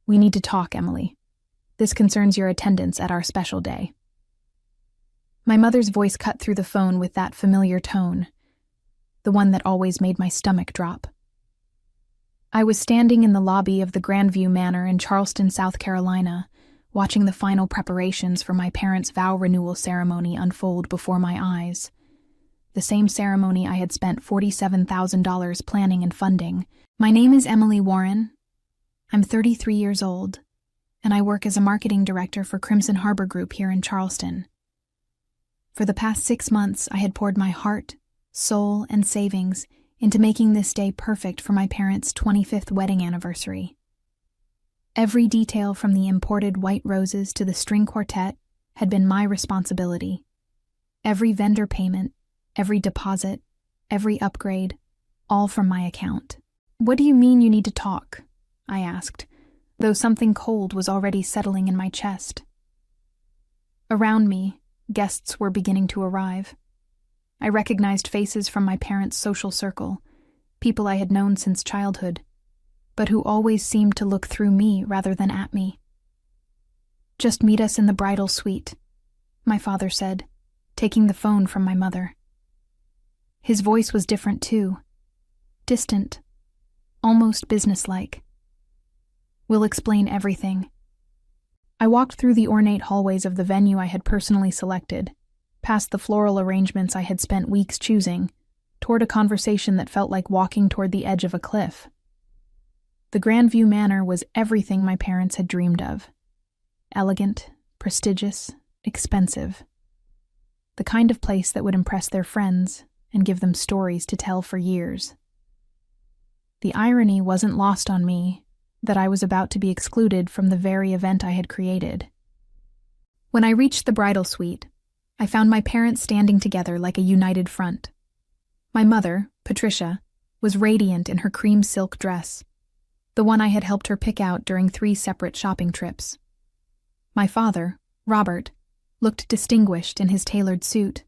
We need to talk, Emily. This concerns your attendance at our special day. My mother's voice cut through the phone with that familiar tone, the one that always made my stomach drop. I was standing in the lobby of the Grandview Manor in Charleston, South Carolina, watching the final preparations for my parents' vow renewal ceremony unfold before my eyes. The same ceremony I had spent $47,000 planning and funding. My name is Emily Warren. I'm 33 years old, and I work as a marketing director for Crimson Harbor Group here in Charleston. For the past 6 months, I had poured my heart, soul, and savings into making this day perfect for my parents' 25th wedding anniversary. Every detail from the imported white roses to the string quartet had been my responsibility. Every vendor payment, every deposit, every upgrade, all from my account. "What do you mean you need to talk?" I asked, though something cold was already settling in my chest. Around me, guests were beginning to arrive. I recognized faces from my parents' social circle, people I had known since childhood, but who always seemed to look through me rather than at me. "Just meet us in the bridal suite," my father said, taking the phone from my mother. His voice was different too, distant, almost businesslike. "We'll explain everything." I walked through the ornate hallways of the venue I had personally selected, past the floral arrangements I had spent weeks choosing, toward a conversation that felt like walking toward the edge of a cliff. The Grandview Manor was everything my parents had dreamed of. Elegant, prestigious, expensive. The kind of place that would impress their friends and give them stories to tell for years. The irony wasn't lost on me that I was about to be excluded from the very event I had created. When I reached the bridal suite, I found my parents standing together like a united front. My mother, Patricia, was radiant in her cream silk dress, the one I had helped her pick out during 3 separate shopping trips. My father, Robert, looked distinguished in his tailored suit.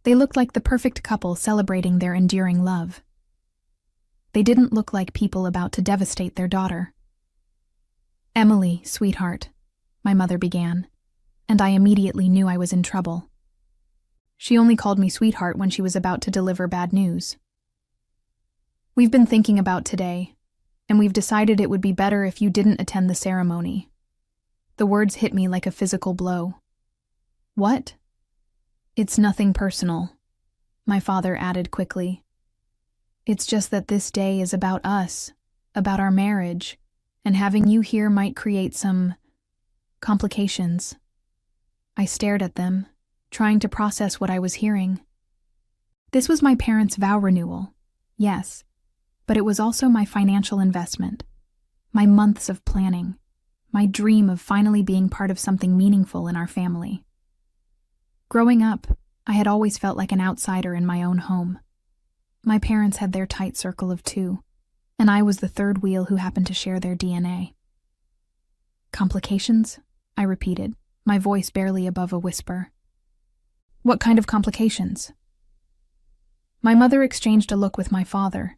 They looked like the perfect couple celebrating their enduring love. They didn't look like people about to devastate their daughter. "Emily, sweetheart," my mother began, and I immediately knew I was in trouble. She only called me sweetheart when she was about to deliver bad news. "We've been thinking about today, and we've decided it would be better if you didn't attend the ceremony." The words hit me like a physical blow. "What?" "It's nothing personal," my father added quickly. "It's just that this day is about us, about our marriage, and having you here might create some complications." I stared at them, trying to process what I was hearing. This was my parents' vow renewal, yes, but it was also my financial investment, my months of planning, my dream of finally being part of something meaningful in our family. Growing up, I had always felt like an outsider in my own home. My parents had their tight circle of 2, and I was the third wheel who happened to share their DNA. "Complications?" I repeated, my voice barely above a whisper. "What kind of complications?" My mother exchanged a look with my father,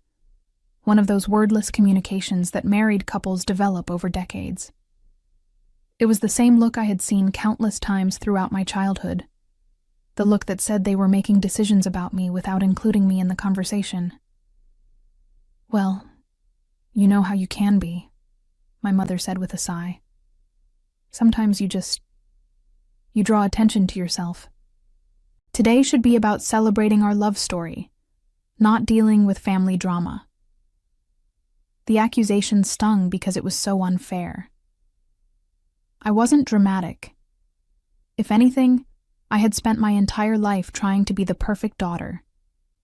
one of those wordless communications that married couples develop over decades. It was the same look I had seen countless times throughout my childhood, the look that said they were making decisions about me without including me in the conversation. "Well, you know how you can be," my mother said with a sigh. "Sometimes you draw attention to yourself. Today should be about celebrating our love story, not dealing with family drama." The accusation stung because it was so unfair. I wasn't dramatic. If anything, I had spent my entire life trying to be the perfect daughter,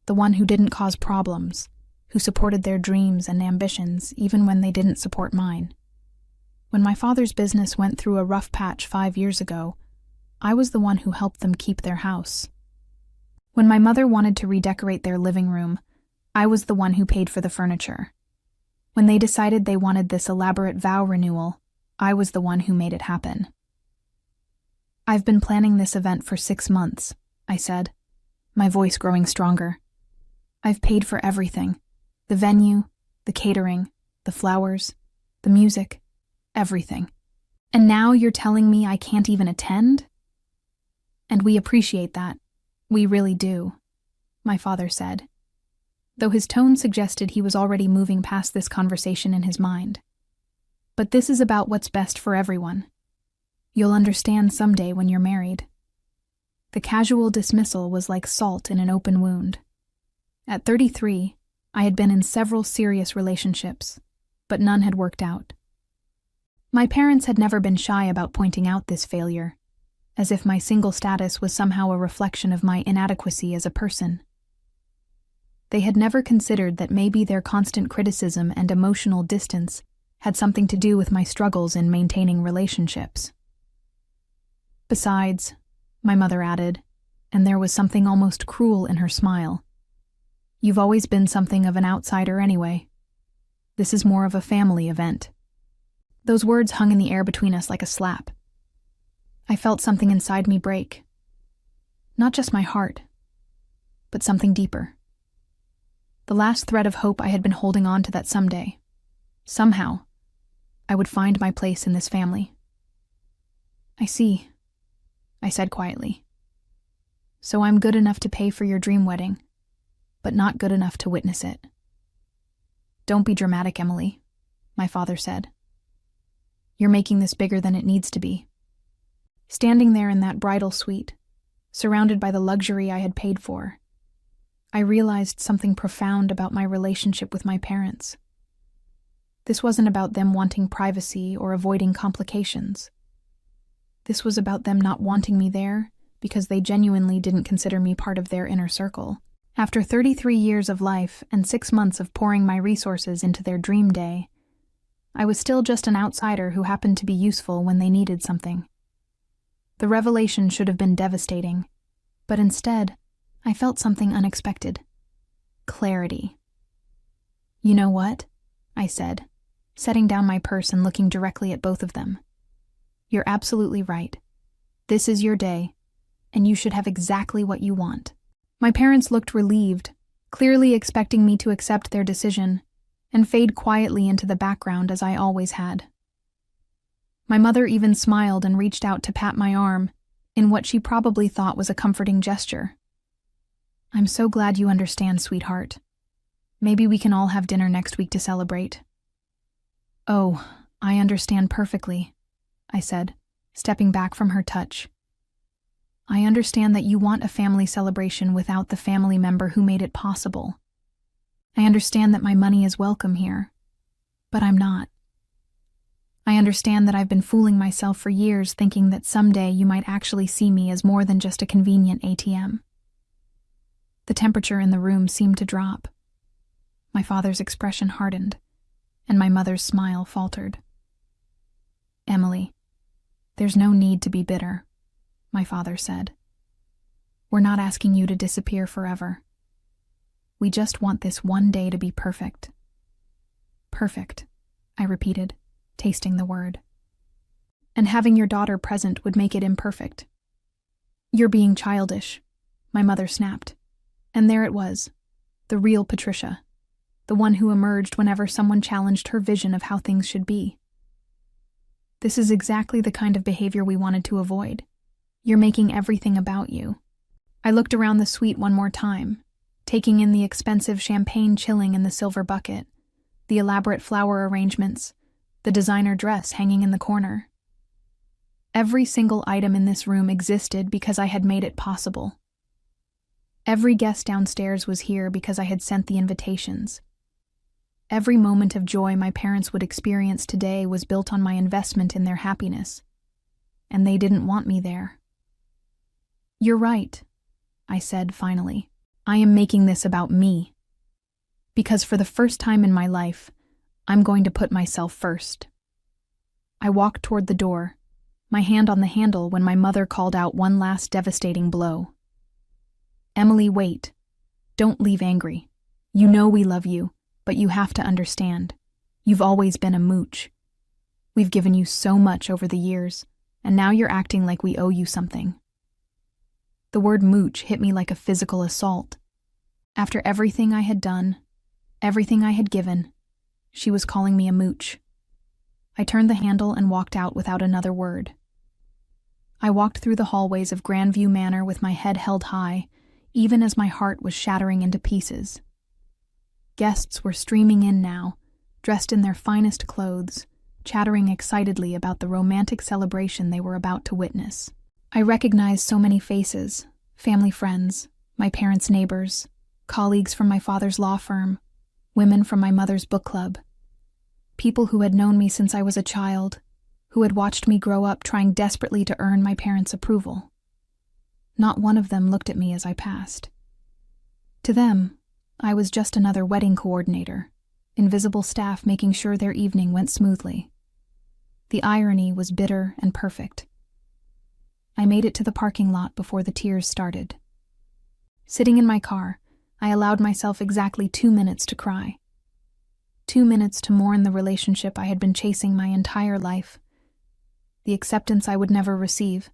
the one who didn't cause problems, who supported their dreams and ambitions even when they didn't support mine. When my father's business went through a rough patch 5 years ago, I was the one who helped them keep their house. When my mother wanted to redecorate their living room, I was the one who paid for the furniture. When they decided they wanted this elaborate vow renewal, I was the one who made it happen. "I've been planning this event for 6 months," I said, my voice growing stronger. "I've paid for everything: the venue, the catering, the flowers, the music, everything. And now you're telling me I can't even attend? And we appreciate that. We really do, my father said, though his tone suggested he was already moving past this conversation in his mind. But this is about what's best for everyone. You'll understand someday when you're married. The casual dismissal was like salt in an open wound. At 33, I had been in several serious relationships, but none had worked out. My parents had never been shy about pointing out this failure, as if my single status was somehow a reflection of my inadequacy as a person. They had never considered that maybe their constant criticism and emotional distance had something to do with my struggles in maintaining relationships. Besides, my mother added, and there was something almost cruel in her smile, you've always been something of an outsider anyway. This is more of a family event. Those words hung in the air between us like a slap. I felt something inside me break. Not just my heart, but something deeper. The last thread of hope I had been holding on to that someday, somehow, I would find my place in this family. I see, I said quietly. So I'm good enough to pay for your dream wedding, but not good enough to witness it. Don't be dramatic, Emily, my father said. You're making this bigger than it needs to be. Standing there in that bridal suite, surrounded by the luxury I had paid for, I realized something profound about my relationship with my parents. This wasn't about them wanting privacy or avoiding complications. This was about them not wanting me there because they genuinely didn't consider me part of their inner circle. After 33 years of life and 6 months of pouring my resources into their dream day, I was still just an outsider who happened to be useful when they needed something. The revelation should have been devastating, but instead, I felt something unexpected. Clarity. You know what? I said, setting down my purse and looking directly at both of them. You're absolutely right. This is your day, and you should have exactly what you want. My parents looked relieved, clearly expecting me to accept their decision, and fade quietly into the background as I always had. My mother even smiled and reached out to pat my arm, in what she probably thought was a comforting gesture. I'm so glad you understand, sweetheart. Maybe we can all have dinner next week to celebrate. Oh, I understand perfectly, I said, stepping back from her touch. I understand that you want a family celebration without the family member who made it possible. I understand that my money is welcome here, but I'm not. I understand that I've been fooling myself for years thinking that someday you might actually see me as more than just a convenient ATM. The temperature in the room seemed to drop. My father's expression hardened, and my mother's smile faltered. Emily, there's no need to be bitter, my father said. We're not asking you to disappear forever. We just want this one day to be perfect. Perfect, I repeated, tasting the word. And having your daughter present would make it imperfect. You're being childish, my mother snapped. And there it was, the real Patricia, the one who emerged whenever someone challenged her vision of how things should be. This is exactly the kind of behavior we wanted to avoid. You're making everything about you. I looked around the suite one more time, taking in the expensive champagne chilling in the silver bucket, the elaborate flower arrangements, the designer dress hanging in the corner. Every single item in this room existed because I had made it possible. Every guest downstairs was here because I had sent the invitations. Every moment of joy my parents would experience today was built on my investment in their happiness, and they didn't want me there. You're right, I said finally. I am making this about me. Because for the first time in my life, I'm going to put myself first. I walked toward the door, my hand on the handle when my mother called out one last devastating blow. Emily, wait. Don't leave angry. You know we love you, but you have to understand. You've always been a Mooch. We've given you so much over the years, and now you're acting like we owe you something. The word Mooch hit me like a physical assault. After everything I had done, everything I had given, she was calling me a Mooch. I turned the handle and walked out without another word. I walked through the hallways of Grandview Manor with my head held high, even as my heart was shattering into pieces. Guests were streaming in now, dressed in their finest clothes, chattering excitedly about the romantic celebration they were about to witness. I recognized so many faces, family friends, my parents' neighbors, colleagues from my father's law firm, women from my mother's book club, people who had known me since I was a child, who had watched me grow up trying desperately to earn my parents' approval. Not one of them looked at me as I passed. To them, I was just another wedding coordinator, invisible staff making sure their evening went smoothly. The irony was bitter and perfect. I made it to the parking lot before the tears started. Sitting in my car, I allowed myself exactly 2 minutes to cry. 2 minutes to mourn the relationship I had been chasing my entire life, the acceptance I would never receive,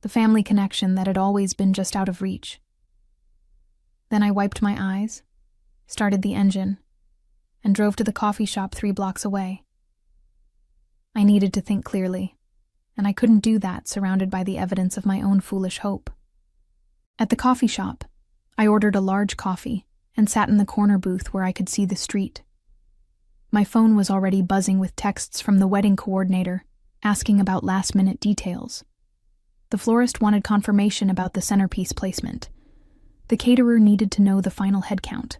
the family connection that had always been just out of reach. Then I wiped my eyes, started the engine, and drove to the coffee shop 3 blocks away. I needed to think clearly, and I couldn't do that surrounded by the evidence of my own foolish hope. At the coffee shop, I ordered a large coffee and sat in the corner booth where I could see the street. My phone was already buzzing with texts from the wedding coordinator, asking about last-minute details. The florist wanted confirmation about the centerpiece placement. The caterer needed to know the final head count.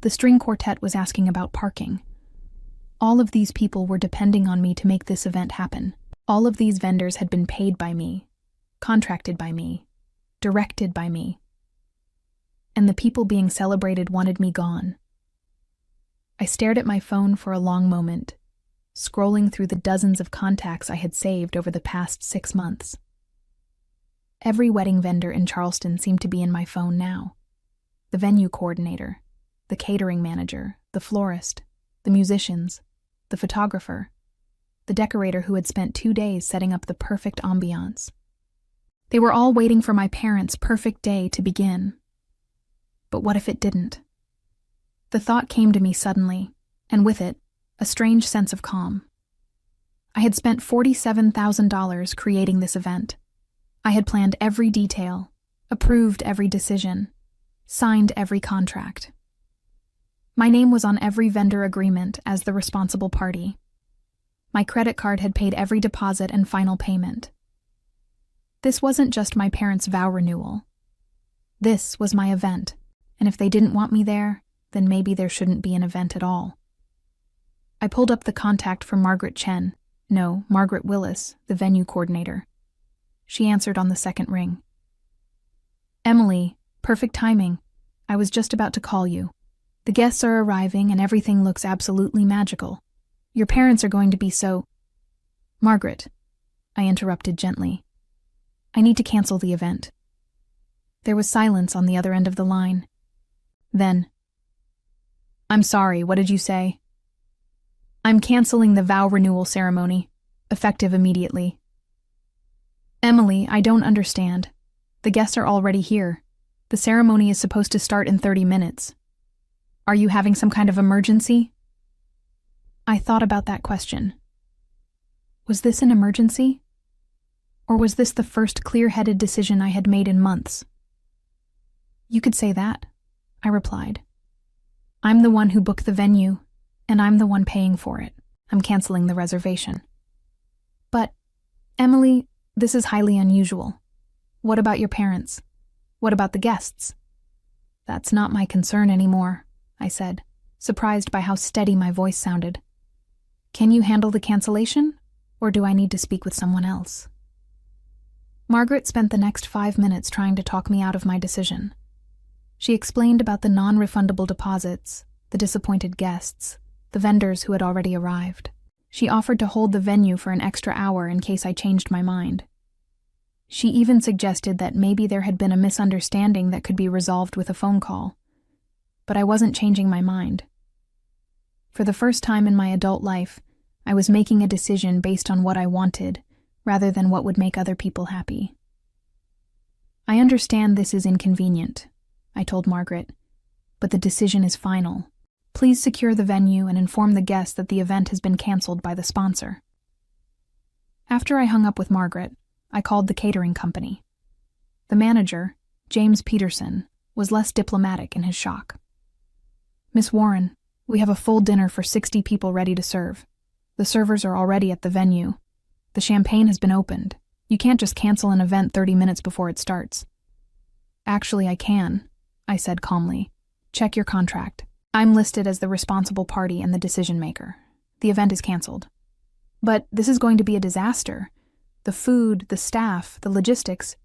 The string quartet was asking about parking. All of these people were depending on me to make this event happen. All of these vendors had been paid by me, contracted by me, directed by me. And the people being celebrated wanted me gone. I stared at my phone for a long moment, scrolling through the dozens of contacts I had saved over the past 6 months. Every wedding vendor in Charleston seemed to be in my phone now. The venue coordinator, the catering manager, the florist, the musicians, the photographer, the decorator who had spent 2 days setting up the perfect ambiance. They were all waiting for my parents' perfect day to begin. But what if it didn't? The thought came to me suddenly, and with it, a strange sense of calm. I had spent $47,000 creating this event. I had planned every detail, approved every decision, signed every contract. My name was on every vendor agreement as the responsible party. My credit card had paid every deposit and final payment. This wasn't just my parents' vow renewal. This was my event, and if they didn't want me there, then maybe there shouldn't be an event at all. I pulled up the contact for Margaret Willis, the venue coordinator. She answered on the second ring. "Emily, perfect timing. I was just about to call you. The guests are arriving and everything looks absolutely magical. Your parents are going to be so—" "Margaret," I interrupted gently. "I need to cancel the event." There was silence on the other end of the line. Then, "I'm sorry, what did you say?" "I'm canceling the vow renewal ceremony, effective immediately." "Emily, I don't understand. The guests are already here. The ceremony is supposed to start in 30 minutes. Are you having some kind of emergency?" I thought about that question. Was this an emergency? Or was this the first clear-headed decision I had made in months? "You could say that," I replied. "I'm the one who booked the venue, and I'm the one paying for it. I'm canceling the reservation." "But, Emily, this is highly unusual. What about your parents? What about the guests?" "That's not my concern anymore," I said, surprised by how steady my voice sounded. "Can you handle the cancellation, or do I need to speak with someone else?" Margaret spent the next 5 minutes trying to talk me out of my decision. She explained about the non-refundable deposits, the disappointed guests, the vendors who had already arrived. She offered to hold the venue for an extra hour in case I changed my mind. She even suggested that maybe there had been a misunderstanding that could be resolved with a phone call. But I wasn't changing my mind. For the first time in my adult life, I was making a decision based on what I wanted, rather than what would make other people happy. "I understand this is inconvenient," I told Margaret, "but the decision is final. Please secure the venue and inform the guests that the event has been canceled by the sponsor. After I hung up with Margaret, I called the catering company. The manager, James Peterson, was less diplomatic in his shock. Miss Warren, we have a full dinner for 60 people ready to serve. The servers are already at the venue. The champagne has been opened. You can't just cancel an event 30 minutes before it starts. Actually, I can, I said calmly. Check your contract. I'm listed as the responsible party and the decision maker. The event is canceled. But this is going to be a disaster. The food, the staff, the logistics.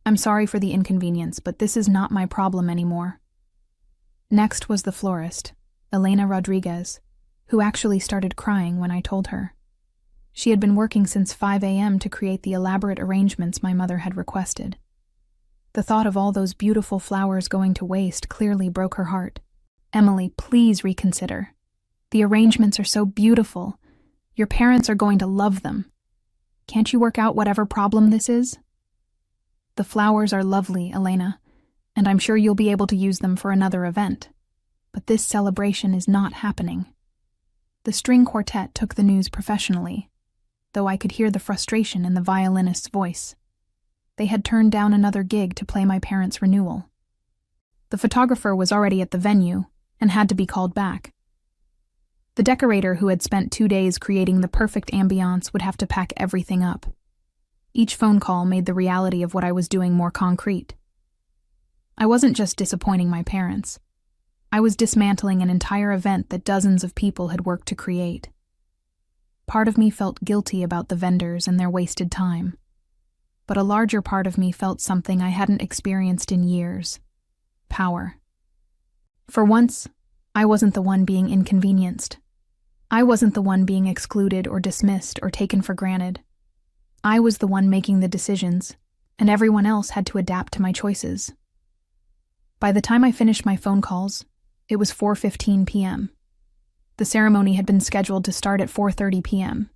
I'm sorry for the inconvenience, but this is not my problem anymore. Next was the florist, Elena Rodriguez, who actually started crying when I told her. She had been working since 5 a.m. to create the elaborate arrangements my mother had requested. The thought of all those beautiful flowers going to waste clearly broke her heart. Emily, please reconsider. The arrangements are so beautiful. Your parents are going to love them. Can't you work out whatever problem this is? The flowers are lovely, Elena, and I'm sure you'll be able to use them for another event. But this celebration is not happening. The string quartet took the news professionally, though I could hear the frustration in the violinist's voice. They had turned down another gig to play my parents' renewal. The photographer was already at the venue and had to be called back. The decorator who had spent 2 days creating the perfect ambiance would have to pack everything up. Each phone call made the reality of what I was doing more concrete. I wasn't just disappointing my parents. I was dismantling an entire event that dozens of people had worked to create. Part of me felt guilty about the vendors and their wasted time, but a larger part of me felt something I hadn't experienced in years: power. For once, I wasn't the one being inconvenienced. I wasn't the one being excluded or dismissed or taken for granted. I was the one making the decisions, and everyone else had to adapt to my choices. By the time I finished my phone calls, it was 4:15 p.m. The ceremony had been scheduled to start at 4:30 p.m.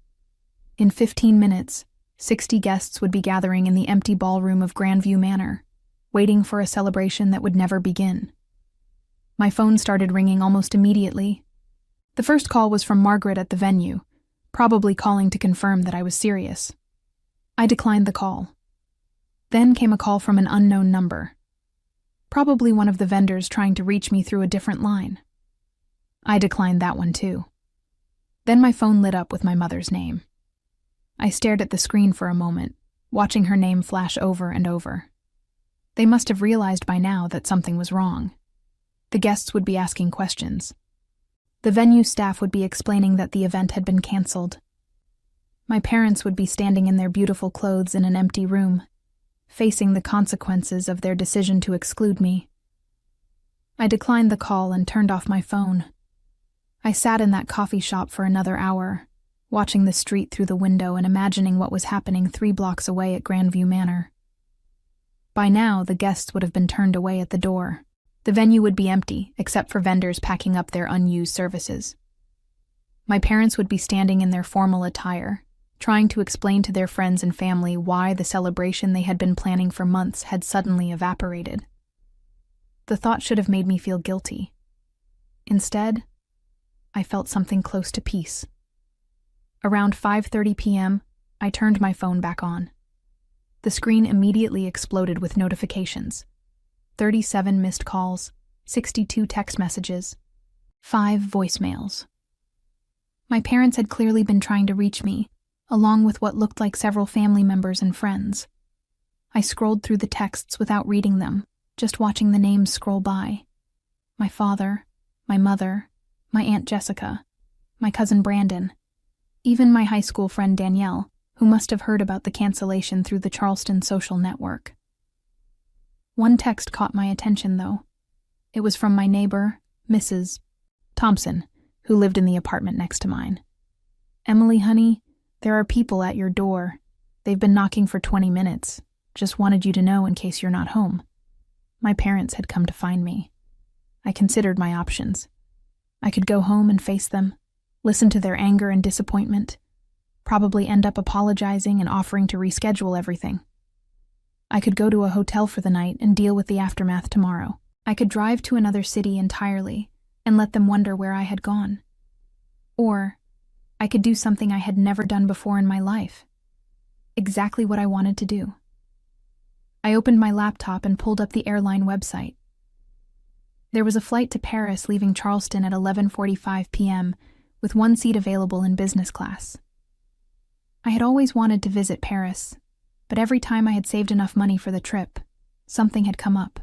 In 15 minutes, 60 guests would be gathering in the empty ballroom of Grandview Manor, waiting for a celebration that would never begin. My phone started ringing almost immediately. The first call was from Margaret at the venue, probably calling to confirm that I was serious. I declined the call. Then came a call from an unknown number, probably one of the vendors trying to reach me through a different line. I declined that one too. Then my phone lit up with my mother's name. I stared at the screen for a moment, watching her name flash over and over. They must have realized by now that something was wrong. The guests would be asking questions. The venue staff would be explaining that the event had been canceled. My parents would be standing in their beautiful clothes in an empty room, facing the consequences of their decision to exclude me. I declined the call and turned off my phone. I sat in that coffee shop for another hour, watching the street through the window and imagining what was happening 3 blocks away at Grandview Manor. By now, the guests would have been turned away at the door. The venue would be empty, except for vendors packing up their unused services. My parents would be standing in their formal attire, trying to explain to their friends and family why the celebration they had been planning for months had suddenly evaporated. The thought should have made me feel guilty. Instead, I felt something close to peace. Around 5:30 p.m., I turned my phone back on. The screen immediately exploded with notifications. 37 missed calls, 62 text messages, 5 voicemails. My parents had clearly been trying to reach me, along with what looked like several family members and friends. I scrolled through the texts without reading them, just watching the names scroll by. My father, my mother, my Aunt Jessica, my cousin Brandon, even my high school friend Danielle, who must have heard about the cancellation through the Charleston social network. One text caught my attention, though. It was from my neighbor, Mrs. Thompson, who lived in the apartment next to mine. "Emily, honey, there are people at your door. They've been knocking for 20 minutes. Just wanted you to know in case you're not home." My parents had come to find me. I considered my options. I could go home and face them, listen to their anger and disappointment, probably end up apologizing and offering to reschedule everything. I could go to a hotel for the night and deal with the aftermath tomorrow. I could drive to another city entirely, and let them wonder where I had gone. Or I could do something I had never done before in my life. Exactly what I wanted to do. I opened my laptop and pulled up the airline website. There was a flight to Paris leaving Charleston at 11:45 p.m. with one seat available in business class. I had always wanted to visit Paris, but every time I had saved enough money for the trip, something had come up.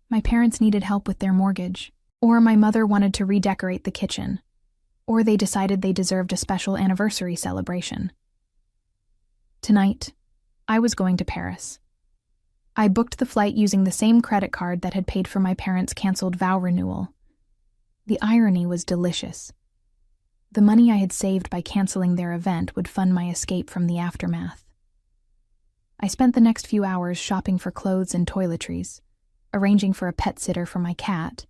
My parents needed help with their mortgage, or my mother wanted to redecorate the kitchen, or they decided they deserved a special anniversary celebration. Tonight, I was going to Paris. I booked the flight using the same credit card that had paid for my parents' canceled vow renewal. The irony was delicious. The money I had saved by canceling their event would fund my escape from the aftermath. I spent the next few hours shopping for clothes and toiletries, arranging for a pet sitter for my cat,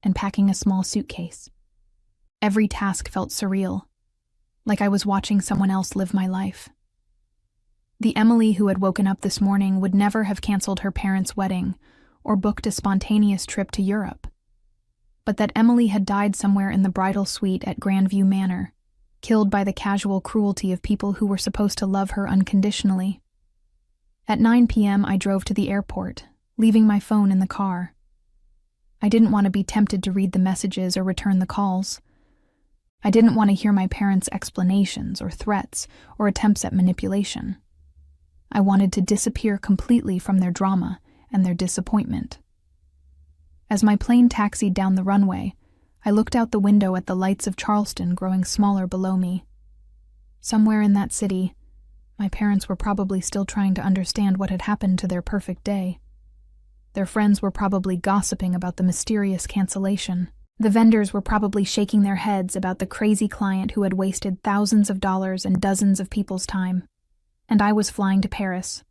and packing a small suitcase. Every task felt surreal, like I was watching someone else live my life. The Emily who had woken up this morning would never have canceled her parents' wedding or booked a spontaneous trip to Europe. But that Emily had died somewhere in the bridal suite at Grandview Manor, killed by the casual cruelty of people who were supposed to love her unconditionally. At 9 p.m. I drove to the airport, leaving my phone in the car. I didn't want to be tempted to read the messages or return the calls. I didn't want to hear my parents' explanations or threats or attempts at manipulation. I wanted to disappear completely from their drama and their disappointment. As my plane taxied down the runway, I looked out the window at the lights of Charleston growing smaller below me. Somewhere in that city, my parents were probably still trying to understand what had happened to their perfect day. Their friends were probably gossiping about the mysterious cancellation. The vendors were probably shaking their heads about the crazy client who had wasted thousands of dollars and dozens of people's time. And I was flying to Paris,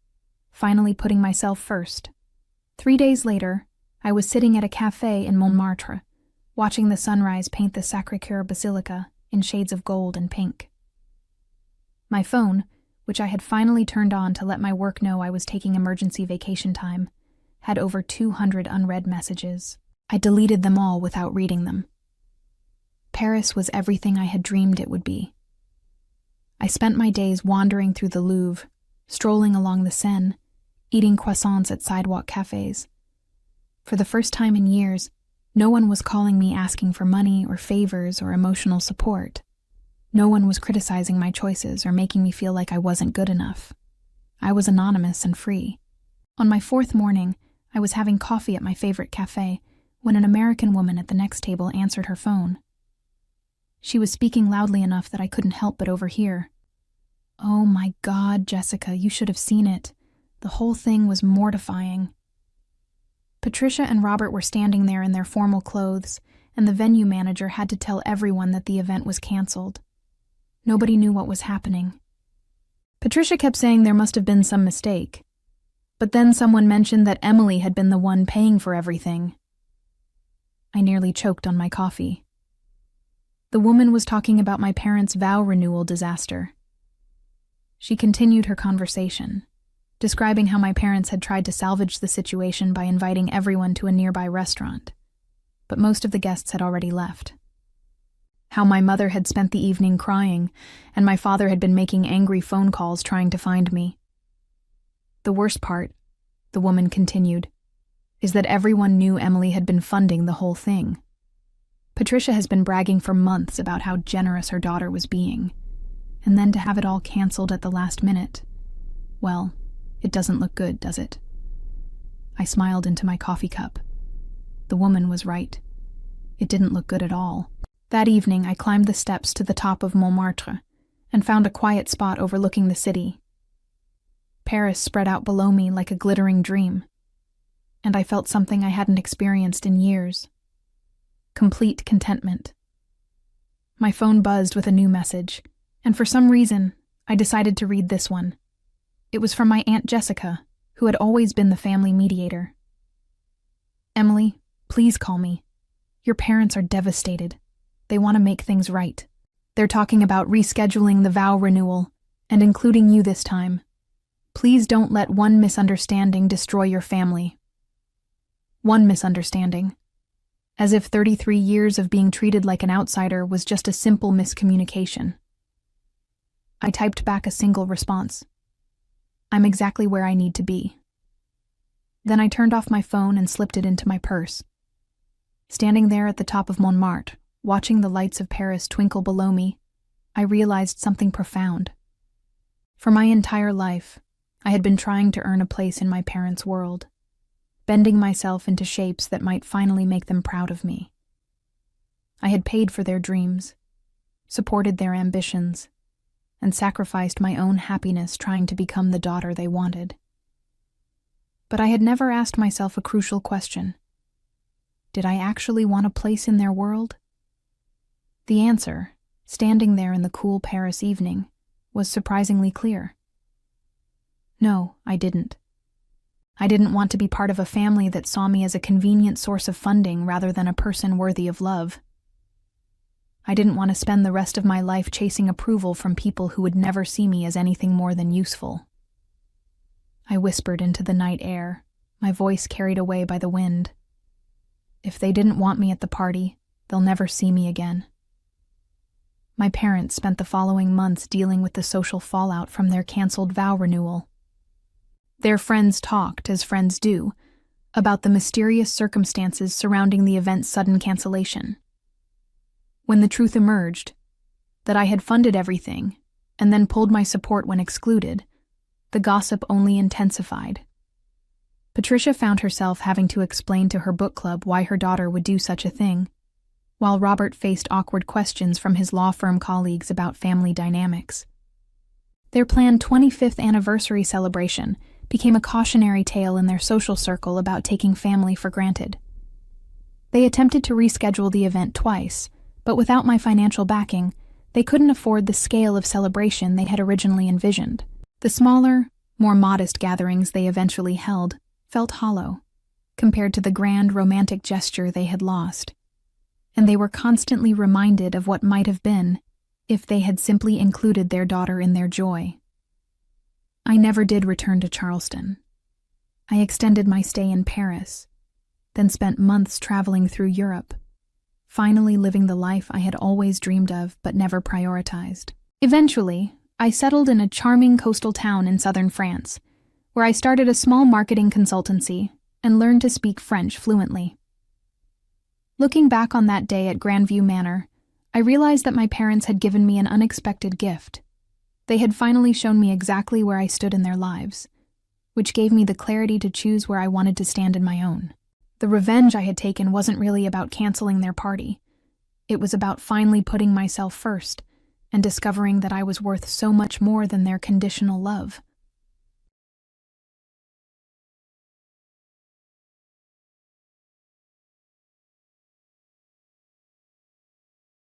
finally putting myself first. 3 days later, I was sitting at a café in Montmartre, watching the sunrise paint the Sacré-Cœur Basilica in shades of gold and pink. My phone, which I had finally turned on to let my work know I was taking emergency vacation time, had over 200 unread messages. I deleted them all without reading them. Paris was everything I had dreamed it would be. I spent my days wandering through the Louvre, strolling along the Seine, eating croissants at sidewalk cafes. For the first time in years, no one was calling me asking for money or favors or emotional support. No one was criticizing my choices or making me feel like I wasn't good enough. I was anonymous and free. On my 4th morning, I was having coffee at my favorite cafe when an American woman at the next table answered her phone. She was speaking loudly enough that I couldn't help but overhear. Oh my God, Jessica, you should have seen it. The whole thing was mortifying. Patricia and Robert were standing there in their formal clothes, and the venue manager had to tell everyone that the event was canceled. Nobody knew what was happening. Patricia kept saying there must have been some mistake. But then someone mentioned that Emily had been the one paying for everything. I nearly choked on my coffee. The woman was talking about my parents' vow renewal disaster. She continued her conversation, describing how my parents had tried to salvage the situation by inviting everyone to a nearby restaurant, but most of the guests had already left. How my mother had spent the evening crying, and my father had been making angry phone calls trying to find me. The worst part, the woman continued, is that everyone knew Emily had been funding the whole thing. Patricia has been bragging for months about how generous her daughter was being, and then to have it all canceled at the last minute. Well, it doesn't look good, does it? I smiled into my coffee cup. The woman was right. It didn't look good at all. That evening, I climbed the steps to the top of Montmartre and found a quiet spot overlooking the city. Paris spread out below me like a glittering dream, and I felt something I hadn't experienced in years. Complete contentment. My phone buzzed with a new message, and for some reason, I decided to read this one. It was from my Aunt Jessica, who had always been the family mediator. Emily, please call me. Your parents are devastated. They want to make things right. They're talking about rescheduling the vow renewal, and including you this time. Please don't let one misunderstanding destroy your family. One misunderstanding. as if 33 years of being treated like an outsider was just a simple miscommunication. I typed back a single response. I'm exactly where I need to be. Then I turned off my phone and slipped it into my purse. Standing there at the top of Montmartre, watching the lights of Paris twinkle below me, I realized something profound. For my entire life, I had been trying to earn a place in my parents' world, bending myself into shapes that might finally make them proud of me. I had paid for their dreams, supported their ambitions, and sacrificed my own happiness trying to become the daughter they wanted. But I had never asked myself a crucial question. Did I actually want a place in their world? The answer, standing there in the cool Paris evening, was surprisingly clear. No, I didn't. I didn't want to be part of a family that saw me as a convenient source of funding rather than a person worthy of love. I didn't want to spend the rest of my life chasing approval from people who would never see me as anything more than useful. I whispered into the night air, my voice carried away by the wind. If they didn't want me at the party, they'll never see me again. My parents spent the following months dealing with the social fallout from their canceled vow renewal. Their friends talked, as friends do, about the mysterious circumstances surrounding the event's sudden cancellation. When the truth emerged, that I had funded everything and then pulled my support when excluded, the gossip only intensified. Patricia found herself having to explain to her book club why her daughter would do such a thing, while Robert faced awkward questions from his law firm colleagues about family dynamics. Their planned 25th anniversary celebration became a cautionary tale in their social circle about taking family for granted. They attempted to reschedule the event twice, but without my financial backing, they couldn't afford the scale of celebration they had originally envisioned. The smaller, more modest gatherings they eventually held felt hollow, compared to the grand romantic gesture they had lost, and they were constantly reminded of what might have been if they had simply included their daughter in their joy. I never did return to Charleston. I extended my stay in Paris, then spent months traveling through Europe, finally living the life I had always dreamed of but never prioritized. Eventually, I settled in a charming coastal town in southern France, where I started a small marketing consultancy and learned to speak French fluently. Looking back on that day at Grandview Manor, I realized that my parents had given me an unexpected gift. They had finally shown me exactly where I stood in their lives, which gave me the clarity to choose where I wanted to stand in my own. The revenge I had taken wasn't really about canceling their party. It was about finally putting myself first and discovering that I was worth so much more than their conditional love.